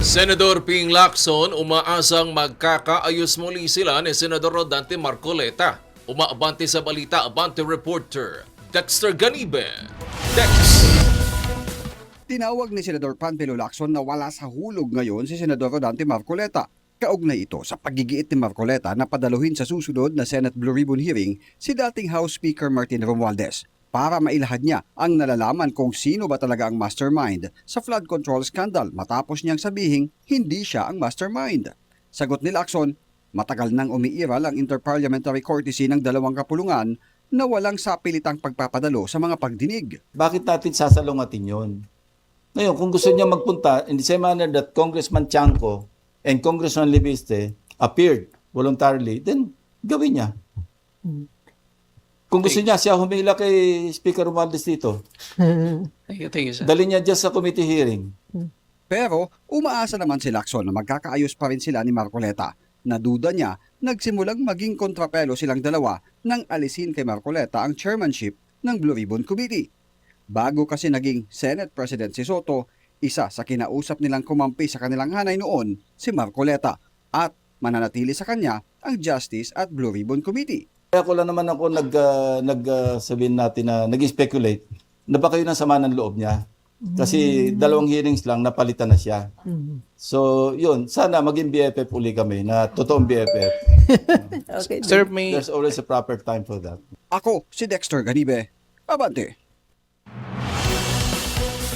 Senador Ping Lacson umaasang magkakaayos muli sila ni Senador Rodante Marcoleta. Umaabante sa balita, abante reporter Dexter Ganibe. Dex! Tinawag ni Senador Panfilo Lacson na wala sa hulog ngayon si Senador Rodante Marcoleta. Kaugnay ito sa pagigiit ni Marcoleta na padaluhin sa susunod na Senate Blue Ribbon hearing si dating House Speaker Martin Romualdez para mailahad niya ang nalalaman kung sino ba talaga ang mastermind sa flood control scandal matapos niyang sabihing hindi siya ang mastermind. Sagot ni Lacson, matagal nang umiiral ang interparliamentary courtesy ng dalawang kapulungan na walang sapilitang pagpapadalo sa mga pagdinig. Bakit natin sasalungatin yon? Ngayon, kung gusto niya magpunta, in the same manner that Congressman Chanco and Congressman Libiste appeared voluntarily, then gawin niya. Kung gusto niya, siya humila kay Speaker Romualdez dito. Thank you, sir. Dali niya dyan sa committee hearing. Pero umaasa naman si Lacson na magkakaayos pa rin sila ni Marcoleta. Naduda niya, nagsimulang maging kontrapelo silang dalawa nang alisin kay Marcoleta ang chairmanship ng Blue Ribbon Committee. Bago kasi naging Senate President si Soto, isa sa kinausap nilang kumampi sa kanilang hanay noon si Marcoleta at mananatili sa kanya ang Justice at Blue Ribbon Committee. Kaya ko lang naman ako sabihin natin na nag-speculate na ba kayo ng sama ng loob niya. Kasi dalawang hearings lang, napalitan na siya. So, yun. Sana maging BFF uli kami na totoong BFF. Okay. Sir, may There's always a proper time for that. Ako si Dexter Ganibe. Abante!